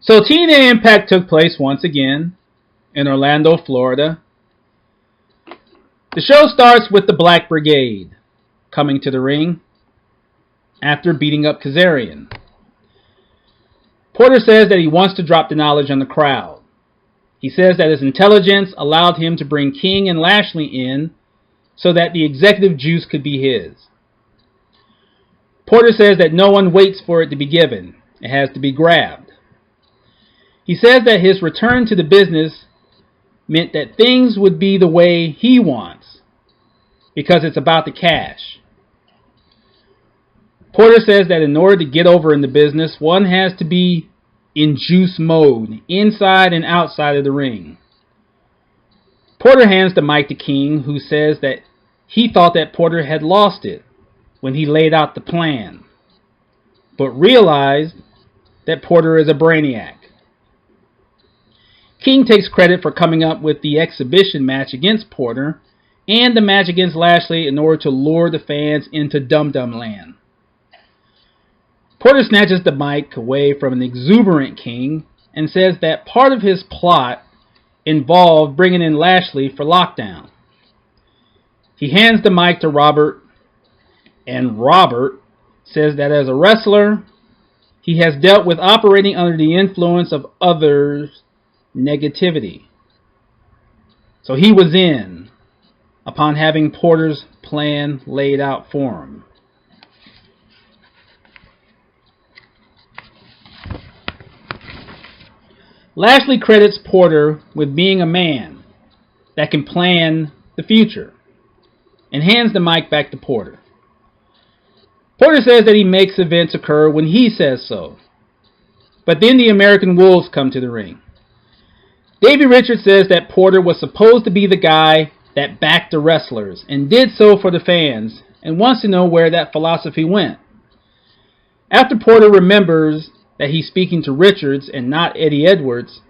So Tna Impact took place once again in Orlando, Florida. The show starts with the Black Brigade coming to the ring after beating up Kazarian. Porter says that he wants to drop the knowledge on the crowd. He says that his intelligence allowed him to bring King and Lashley in so that the executive juice could be his. Porter says that no one waits for it to be given. It has to be grabbed. He says that his return to the business meant that things would be the way he wants because it's about the cash. Porter says that in order to get over in the business, one has to be in juice mode, inside and outside of the ring. Porter hands the mic to King, who says that he thought that Porter had lost it when he laid out the plan, but realized that Porter is a brainiac. King takes credit for coming up with the exhibition match against Porter and the match against Lashley in order to lure the fans into Dum Dum Land. Porter snatches the mic away from an exuberant King and says that part of his plot involved bringing in Lashley for Lockdown. He hands the mic to Robert, and Robert says that as a wrestler, he has dealt with operating under the influence of others' negativity. So he was in upon having Porter's plan laid out for him. Lashley credits Porter with being a man that can plan the future and hands the mic back to Porter. Porter says that he makes events occur when he says so. But then the American Wolves come to the ring. Davey Richards says that Porter was supposed to be the guy that backed the wrestlers and did so for the fans and wants to know where that philosophy went. After Porter remembers that he's speaking to Richards and not Eddie Edwards,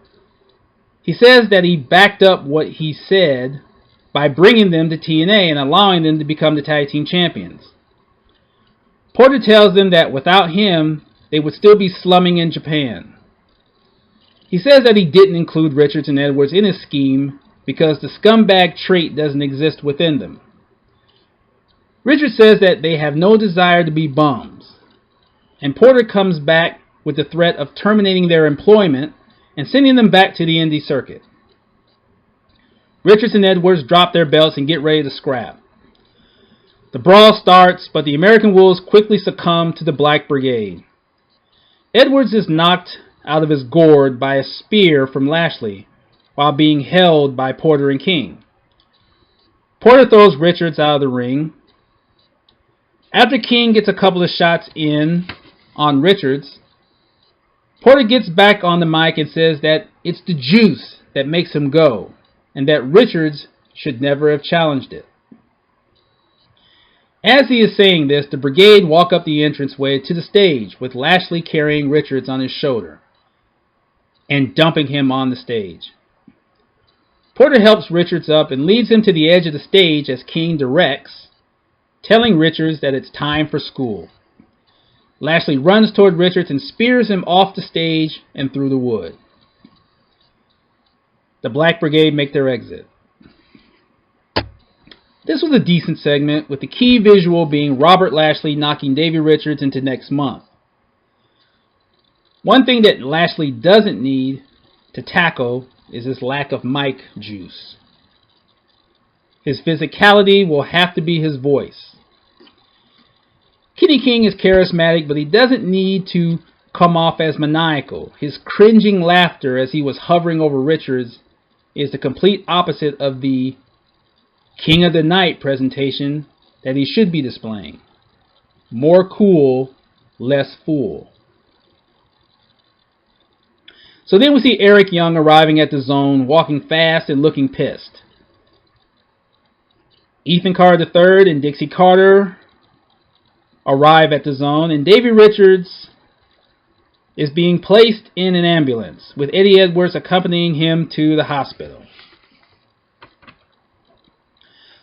he says that he backed up what he said by bringing them to TNA and allowing them to become the tag team champions. Porter tells them that without him, they would still be slumming in Japan. He says that he didn't include Richards and Edwards in his scheme because the scumbag trait doesn't exist within them. Richards says that they have no desire to be bums, and Porter comes back with the threat of terminating their employment and sending them back to the indie circuit. Richards and Edwards drop their belts and get ready to scrap. The brawl starts, but the American Wolves quickly succumb to the Black Brigade. Edwards is knocked out of his gourd by a spear from Lashley while being held by Porter and King. Porter throws Richards out of the ring. After King gets a couple of shots in on Richards, Porter gets back on the mic and says that it's the juice that makes him go, and that Richards should never have challenged it. As he is saying this, the brigade walk up the entranceway to the stage, with Lashley carrying Richards on his shoulder and dumping him on the stage. Porter helps Richards up and leads him to the edge of the stage as King directs, telling Richards that it's time for school. Lashley runs toward Richards and spears him off the stage and through the wood. The Black Brigade make their exit. This was a decent segment, with the key visual being Robert Lashley knocking Davey Richards into next month. One thing that Lashley doesn't need to tackle is his lack of mic juice. His physicality will have to be his voice. Kenny King is charismatic, but he doesn't need to come off as maniacal. His cringing laughter as he was hovering over Richards is the complete opposite of the King of the Night presentation that he should be displaying. More cool, less fool. So then we see Eric Young arriving at the Zone, walking fast and looking pissed. Ethan Carter III and Dixie Carter arrive at the Zone, and Davey Richards is being placed in an ambulance, with Eddie Edwards accompanying him to the hospital.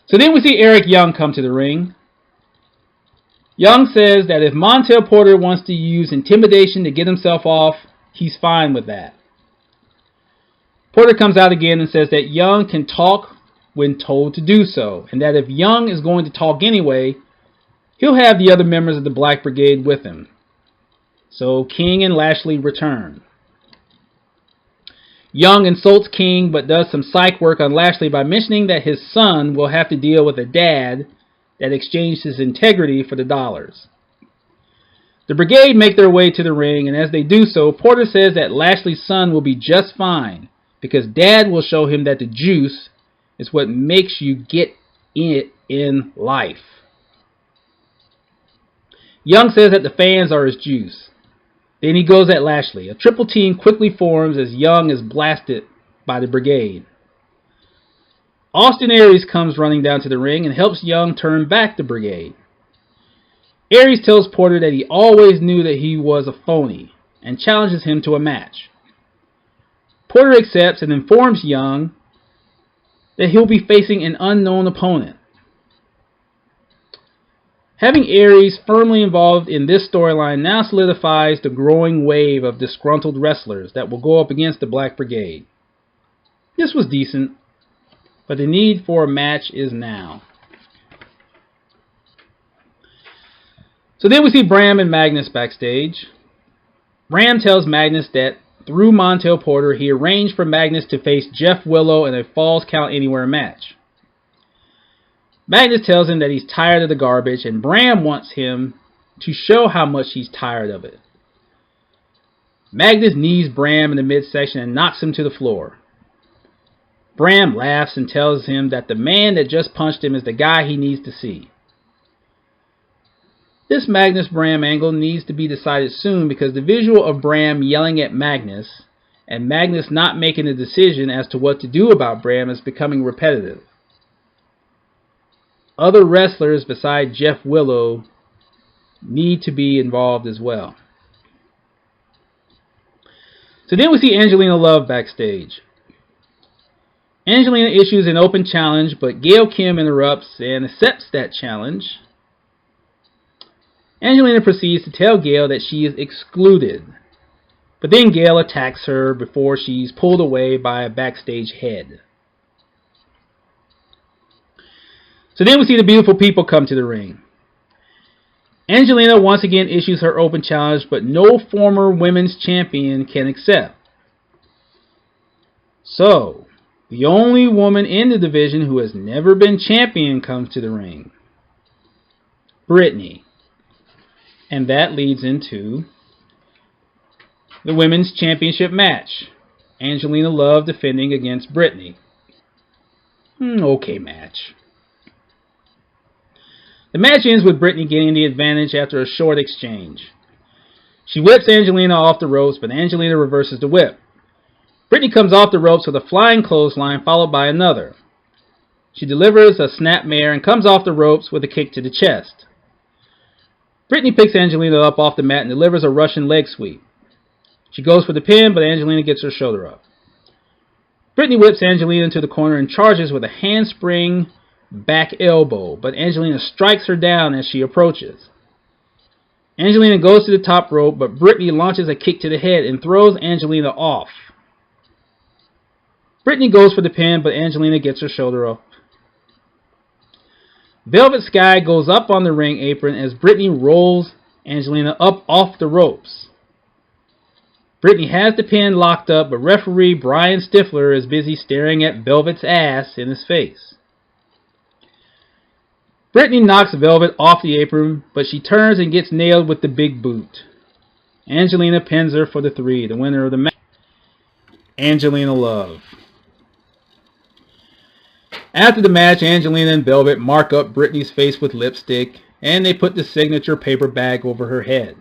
So then we see Eric Young come to the ring. Young says that if Montel Porter wants to use intimidation to get himself off, he's fine with that. Porter comes out again and says that Young can talk when told to do so, and that if Young is going to talk anyway, he'll have the other members of the Black Brigade with him. So King and Lashley return. Young insults King but does some psych work on Lashley by mentioning that his son will have to deal with a dad that exchanged his integrity for the dollars. The Brigade make their way to the ring, and as they do so, Porter says that Lashley's son will be just fine because Dad will show him that the juice is what makes you get it in life. Young says that the fans are his juice. Then he goes at Lashley. A triple team quickly forms as Young is blasted by the Brigade. Austin Aries comes running down to the ring and helps Young turn back the Brigade. Aries tells Porter that he always knew that he was a phony and challenges him to a match. Porter accepts and informs Young that he'll be facing an unknown opponent. Having Aries firmly involved in this storyline now solidifies the growing wave of disgruntled wrestlers that will go up against the Black Brigade. This was decent, but the need for a match is now. So then we see Bram and Magnus backstage. Bram tells Magnus that through Montel Porter, he arranged for Magnus to face Jeff Willow in a Falls Count Anywhere match. Magnus tells him that he's tired of the garbage, and Bram wants him to show how much he's tired of it. Magnus knees Bram in the midsection and knocks him to the floor. Bram laughs and tells him that the man that just punched him is the guy he needs to see. This Magnus-Bram angle needs to be decided soon because the visual of Bram yelling at Magnus and Magnus not making a decision as to what to do about Bram is becoming repetitive. Other wrestlers besides Jeff Willow need to be involved as well. So then we see Angelina Love backstage. Angelina issues an open challenge, but Gail Kim interrupts and accepts that challenge. Angelina proceeds to tell Gail that she is excluded, but then Gail attacks her before she's pulled away by a backstage head. So then we see the beautiful people come to the ring. Angelina once again issues her open challenge, but no former women's champion can accept. So, the only woman in the division who has never been champion comes to the ring. Brittany. And that leads into the women's championship match. Angelina Love defending against Brittany. Okay match. The match ends with Brittany getting the advantage after a short exchange. She whips Angelina off the ropes, but Angelina reverses the whip. Brittany comes off the ropes with a flying clothesline followed by another. She delivers a snapmare and comes off the ropes with a kick to the chest. Brittany picks Angelina up off the mat and delivers a Russian leg sweep. She goes for the pin, but Angelina gets her shoulder up. Brittany whips Angelina into the corner and charges with a handspring back elbow, but Angelina strikes her down as she approaches. Angelina goes to the top rope, but Brittany launches a kick to the head and throws Angelina off. Brittany goes for the pin, but Angelina gets her shoulder up. Velvet Sky goes up on the ring apron as Brittany rolls Angelina up off the ropes. Brittany has the pin locked up, but referee Brian Stifler is busy staring at Velvet's ass in his face. Brittany knocks Velvet off the apron, but she turns and gets nailed with the big boot. Angelina pins her for the 3. The winner of the match, Angelina Love. After the match, Angelina and Velvet mark up Brittany's face with lipstick, and they put the signature paper bag over her head.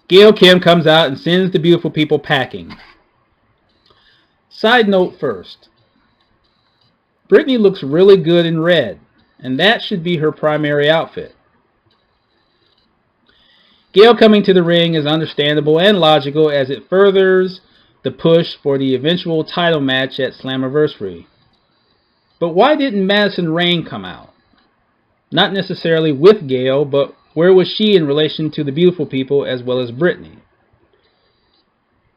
Gail Kim comes out and sends the beautiful people packing. Side note first. Brittany looks really good in red, and that should be her primary outfit. Gail coming to the ring is understandable and logical as it furthers the push for the eventual title match at Slammiversary. But why didn't Madison Rayne come out? Not necessarily with Gail, but where was she in relation to the beautiful people as well as Brittany?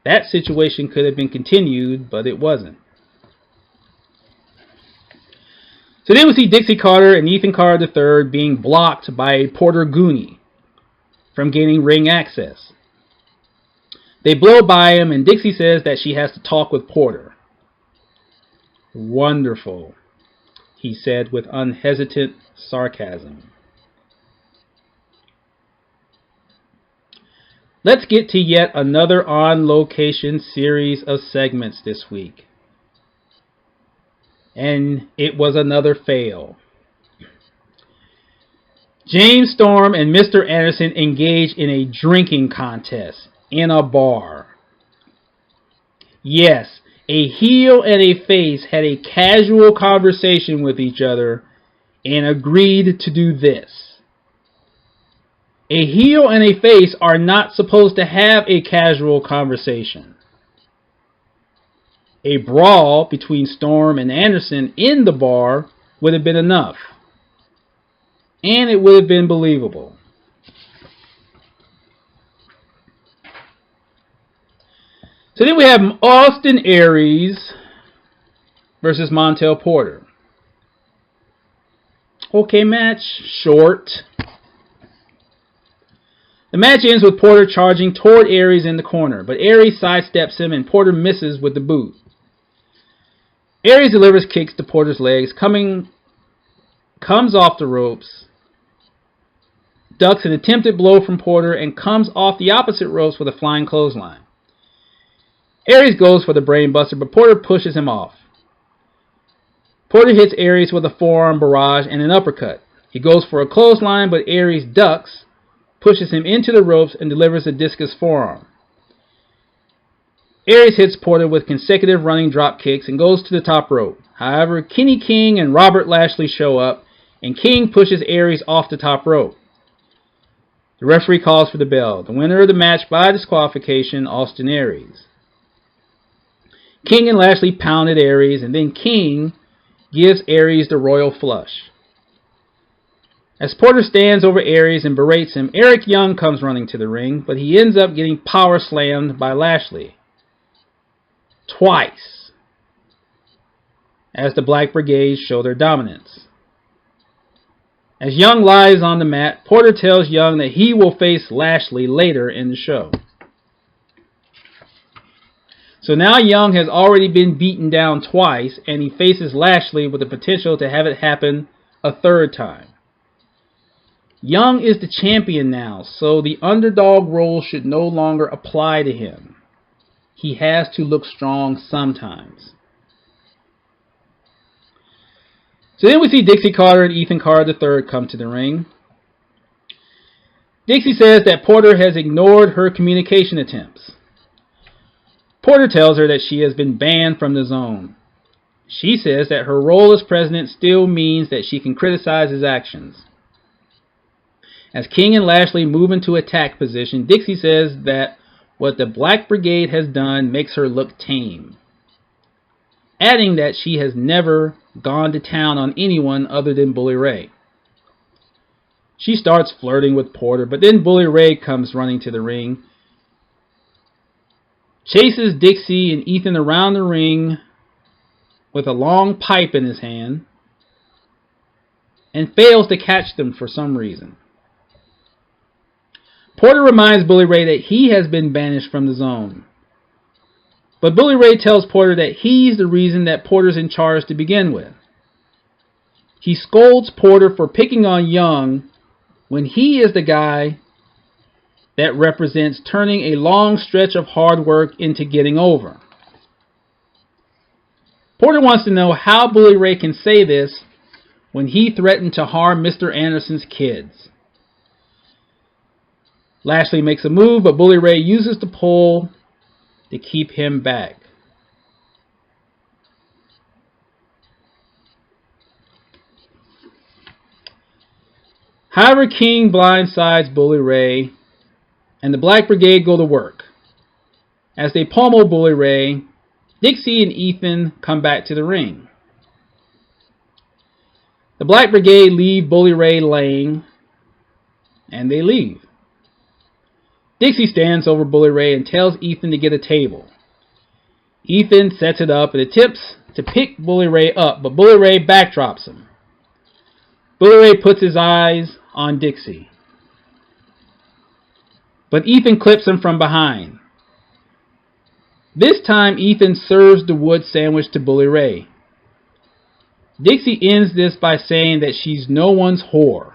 That situation could have been continued, but it wasn't. So then we see Dixie Carter and Ethan Carter III being blocked by a Porter Goonie from gaining ring access. They blow by him, and Dixie says that she has to talk with Porter. "Wonderful," he said with unhesitant sarcasm. Let's get to yet another on-location series of segments this week. And it was another fail. James Storm and Mr. Anderson engaged in a drinking contest in a bar. Yes, a heel and a face had a casual conversation with each other and agreed to do this. A heel and a face are not supposed to have a casual conversation. A brawl between Storm and Anderson in the bar would have been enough. And it would have been believable. So then we have Austin Aries versus Montel Porter. Okay, match. Short. The match ends with Porter charging toward Aries in the corner, but Aries sidesteps him and Porter misses with the boot. Aries delivers kicks to Porter's legs, comes off the ropes, ducks an attempted blow from Porter, and comes off the opposite ropes with a flying clothesline. Aries goes for the brainbuster, but Porter pushes him off. Porter hits Aries with a forearm barrage and an uppercut. He goes for a clothesline, but Aries ducks, pushes him into the ropes, and delivers a discus forearm. Aries hits Porter with consecutive running drop kicks and goes to the top rope. However, Kenny King and Robert Lashley show up, and King pushes Aries off the top rope. The referee calls for the bell. The winner of the match by disqualification, Austin Aries. King and Lashley pounded Aries, and then King gives Aries the royal flush. As Porter stands over Aries and berates him, Eric Young comes running to the ring, but he ends up getting power slammed by Lashley. Twice. As the Black Brigade show their dominance. As Young lies on the mat, Porter tells Young that he will face Lashley later in the show. So now Young has already been beaten down twice, and he faces Lashley with the potential to have it happen a third time. Young is the champion now, so the underdog role should no longer apply to him. He has to look strong sometimes. So then we see Dixie Carter and Ethan Carter III come to the ring. Dixie says that Porter has ignored her communication attempts. Porter tells her that she has been banned from the zone. She says that her role as president still means that she can criticize his actions. As King and Lashley move into attack position, Dixie says that what the Black Brigade has done makes her look tame, adding that she has never gone to town on anyone other than Bully Ray. She starts flirting with Porter, but then Bully Ray comes running to the ring, chases Dixie and Ethan around the ring with a long pipe in his hand, and fails to catch them for some reason. Porter reminds Bully Ray that he has been banished from the zone. But Bully Ray tells Porter that he's the reason that Porter's in charge to begin with. He scolds Porter for picking on Young when he is the guy that represents turning a long stretch of hard work into getting over. Porter wants to know how Bully Ray can say this when he threatened to harm Mr. Anderson's kids. Lashley makes a move, but Bully Ray uses the pole to keep him back. However, King blindsides Bully Ray, and the Black Brigade go to work. As they pummel Bully Ray, Dixie and Ethan come back to the ring. The Black Brigade leave Bully Ray laying, and they leave. Dixie stands over Bully Ray and tells Ethan to get a table. Ethan sets it up and attempts to pick Bully Ray up, but Bully Ray backdrops him. Bully Ray puts his eyes on Dixie, but Ethan clips him from behind. This time, Ethan serves the wood sandwich to Bully Ray. Dixie ends this by saying that she's no one's whore.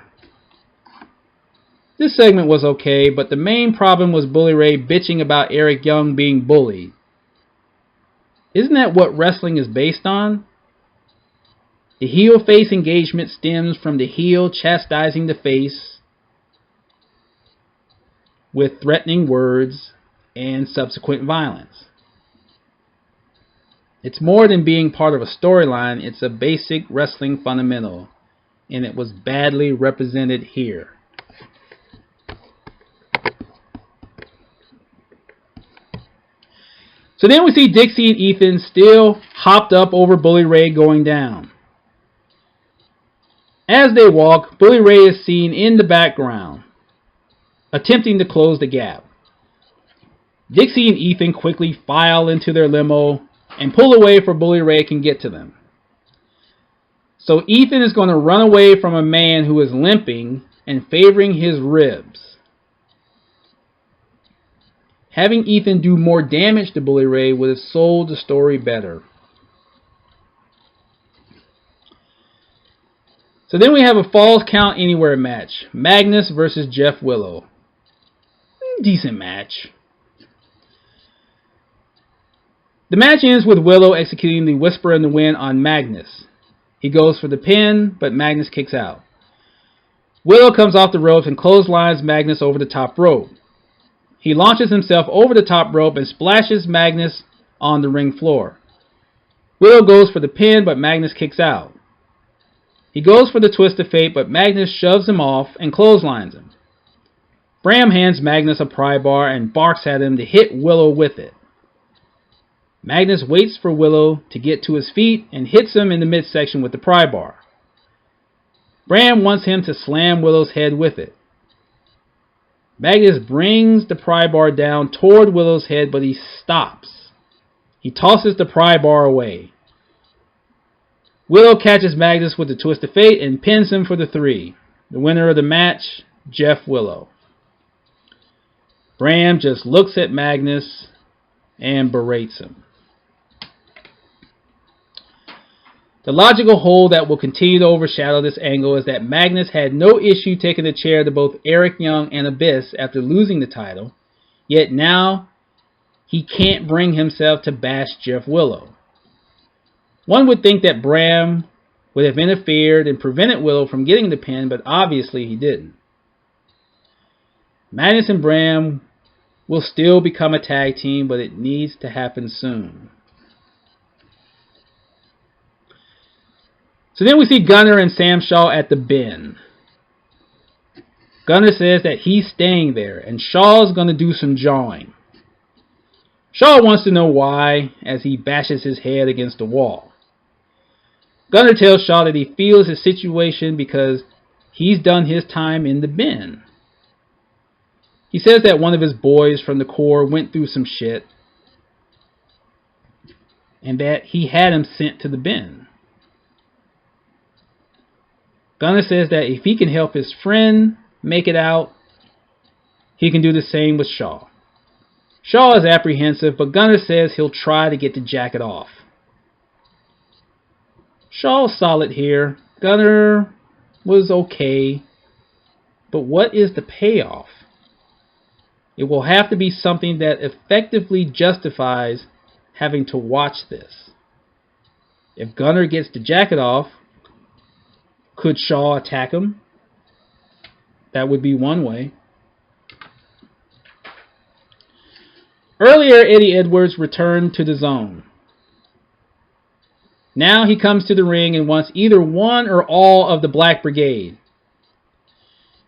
This segment was okay, but the main problem was Bully Ray bitching about Eric Young being bullied. Isn't that what wrestling is based on? The heel-face engagement stems from the heel chastising the face with threatening words and subsequent violence. It's more than being part of a storyline, it's a basic wrestling fundamental, and it was badly represented here. So then we see Dixie and Ethan still hopped up over Bully Ray going down. As they walk, Bully Ray is seen in the background, attempting to close the gap. Dixie and Ethan quickly file into their limo and pull away before Bully Ray can get to them. So Ethan is going to run away from a man who is limping and favoring his ribs, having Ethan do more damage to Bully Ray would have sold the story better. So then we have a Falls Count Anywhere match. Magnus versus Jeff Willow. Decent match. The match ends with Willow executing the Whisper in the Wind on Magnus. He goes for the pin, but Magnus kicks out. Willow comes off the ropes and clotheslines Magnus over the top rope. He launches himself over the top rope and splashes Magnus on the ring floor. Willow goes for the pin, but Magnus kicks out. He goes for the Twist of Fate, but Magnus shoves him off and clotheslines him. Bram hands Magnus a pry bar and barks at him to hit Willow with it. Magnus waits for Willow to get to his feet and hits him in the midsection with the pry bar. Bram wants him to slam Willow's head with it. Magnus brings the pry bar down toward Willow's head, but he stops. He tosses the pry bar away. Willow catches Magnus with the Twist of Fate and pins him for the 3. The winner of the match, Jeff Willow. Bram just looks at Magnus and berates him. The logical hole that will continue to overshadow this angle is that Magnus had no issue taking the chair to both Eric Young and Abyss after losing the title, yet now he can't bring himself to bash Jeff Willow. One would think that Bram would have interfered and prevented Willow from getting the pin, but obviously he didn't. Magnus and Bram will still become a tag team, but it needs to happen soon. So then we see Gunner and Sam Shaw at the bin. Gunner says that he's staying there, and Shaw's going to do some jawing. Shaw wants to know why, as he bashes his head against the wall. Gunner tells Shaw that he feels his situation because he's done his time in the bin. He says that one of his boys from the Corps went through some shit, and that he had him sent to the bin. Gunner says that if he can help his friend make it out, he can do the same with Shaw. Shaw is apprehensive, but Gunner says he'll try to get the jacket off. Shaw's solid here. Gunner was okay, but what is the payoff? It will have to be something that effectively justifies having to watch this. If Gunner gets the jacket off, could Shaw attack him? That would be one way. Earlier, Eddie Edwards returned to the zone. Now he comes to the ring and wants either one or all of the Black Brigade.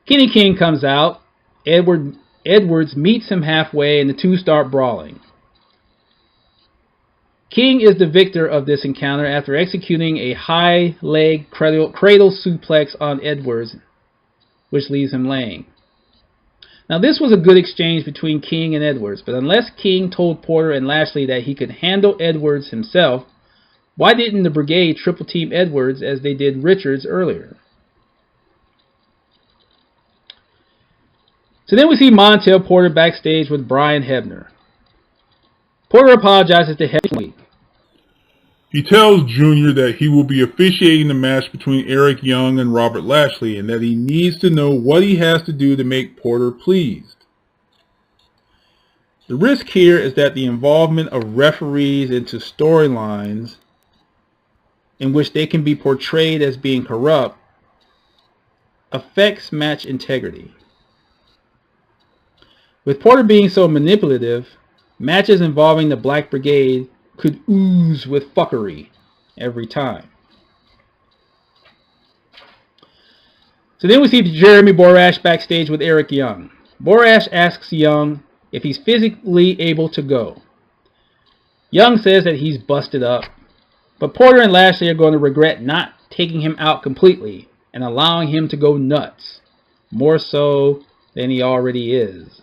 Kenny King comes out. Edwards meets him halfway and the two start brawling. King is the victor of this encounter after executing a high leg cradle suplex on Edwards, which leaves him laying. Now this was a good exchange between King and Edwards, but unless King told Porter and Lashley that he could handle Edwards himself, why didn't the brigade triple team Edwards as they did Richards earlier? So then we see Montel Porter backstage with Brian Hebner. Porter apologizes to Hebner. He tells Junior that he will be officiating the match between Eric Young and Robert Lashley and that he needs to know what he has to do to make Porter pleased. The risk here is that the involvement of referees into storylines in which they can be portrayed as being corrupt affects match integrity. With Porter being so manipulative, matches involving the Black Brigade could ooze with fuckery every time. So then we see Jeremy Borash backstage with Eric Young. Borash asks Young if he's physically able to go. Young says that he's busted up, but Porter and Lashley are going to regret not taking him out completely and allowing him to go nuts, more so than he already is.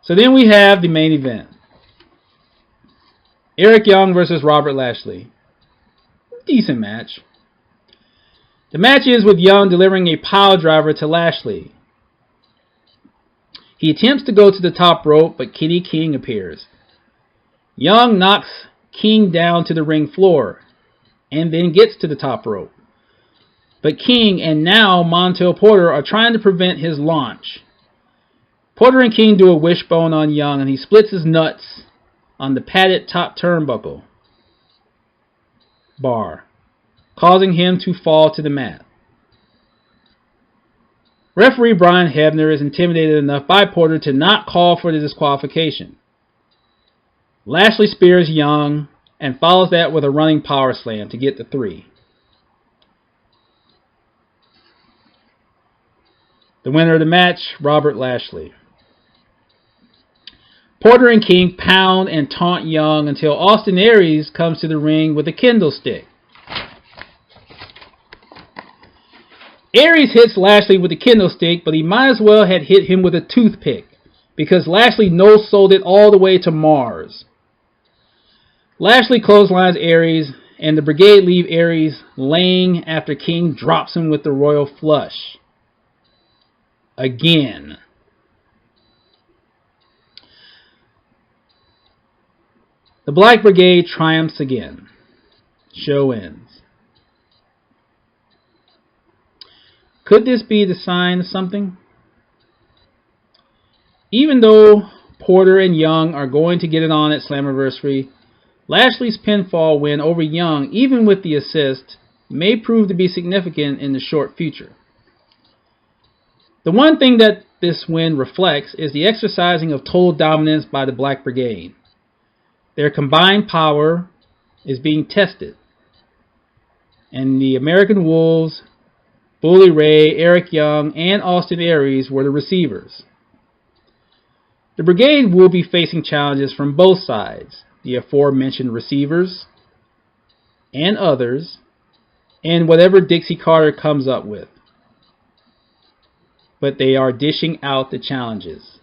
So then we have the main event. Eric Young versus Robert Lashley. Decent match. The match is with Young delivering a pile driver to Lashley. He attempts to go to the top rope, but Kenny King appears. Young knocks King down to the ring floor and then gets to the top rope. But King and now Montel Porter are trying to prevent his launch. Porter and King do a wishbone on Young and he splits his nuts on the padded top turnbuckle bar, causing him to fall to the mat. Referee Brian Hebner is intimidated enough by Porter to not call for the disqualification. Lashley spears Young and follows that with a running power slam to get the 3. The winner of the match, Robert Lashley. Porter and King pound and taunt Young until Austin Aries comes to the ring with a kendo stick. Aries hits Lashley with the kendo stick, but he might as well had hit him with a toothpick because Lashley no-sold it all the way to Mars. Lashley clotheslines Aries, and the Brigade leave Aries laying after King drops him with the Royal Flush. Again. The Black Brigade triumphs again. Show ends. Could this be the sign of something? Even though Porter and Young are going to get it on at Slammiversary, Lashley's pinfall win over Young, even with the assist, may prove to be significant in the short future. The one thing that this win reflects is the exercising of total dominance by the Black Brigade. Their combined power is being tested. And the American Wolves, Bully Ray, Eric Young, and Austin Aries were the receivers. The Brigade will be facing challenges from both sides, the aforementioned receivers and others, and whatever Dixie Carter comes up with. But they are dishing out the challenges.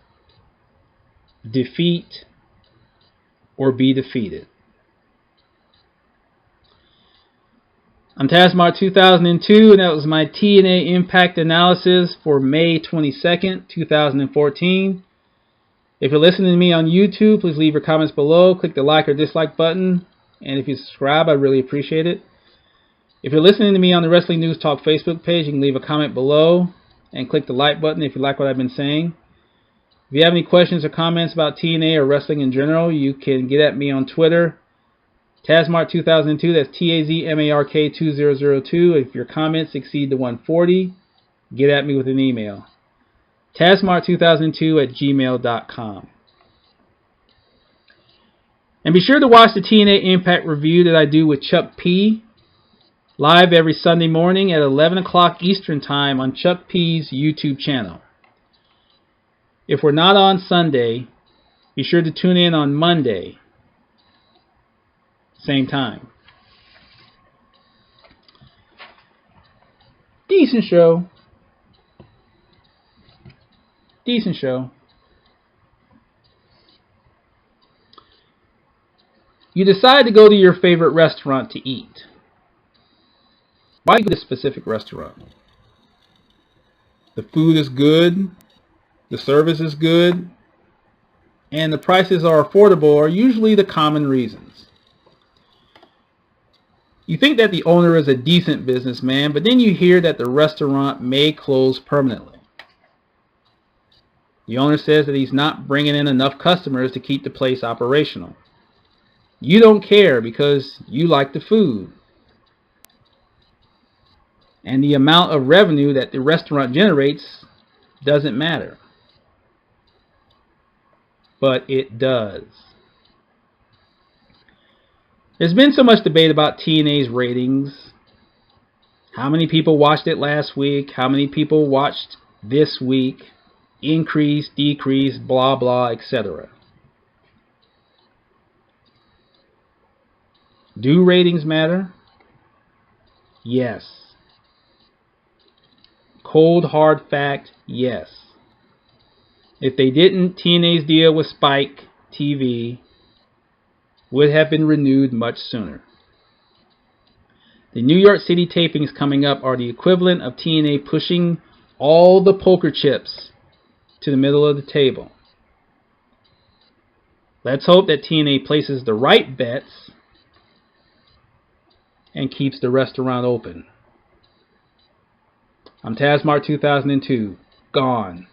Defeat or be defeated. I'm Tasmart 2002, and that was my Tna Impact Analysis for May 22nd, 2014. If you're listening to me on YouTube, please leave your comments below. Click the like or dislike button. And if you subscribe, I'd really appreciate it. If you're listening to me on the Wrestling News Talk Facebook page, you can leave a comment below and click the like button if you like what I've been saying. If you have any questions or comments about TNA or wrestling in general, you can get at me on Twitter. Tasmart2002, that's TAZMARK2002. If your comments exceed the 140, get at me with an email. Tasmart2002@gmail.com. And be sure to watch the TNA Impact review that I do with Chuck P. live every Sunday morning at 11 o'clock Eastern Time on Chuck P's YouTube channel. If we're not on Sunday, be sure to tune in on Monday, same time. Decent show. Decent show. You decide to go to your favorite restaurant to eat. Why go to this specific restaurant? The food is good, the service is good, and the prices are affordable are usually the common reasons. You think that the owner is a decent businessman, but then you hear that the restaurant may close permanently. The owner says that he's not bringing in enough customers to keep the place operational. You don't care because you like the food. And the amount of revenue that the restaurant generates doesn't matter. But it does. There's been so much debate about TNA's ratings. How many people watched it last week? How many people watched this week? Increase, decrease, blah, blah, etc. Do ratings matter? Yes. Cold hard fact, yes. If they didn't, TNA's deal with Spike TV would have been renewed much sooner. The New York City tapings coming up are the equivalent of TNA pushing all the poker chips to the middle of the table. Let's hope that TNA places the right bets and keeps the restaurant open. I'm Tazmart 2002. Gone.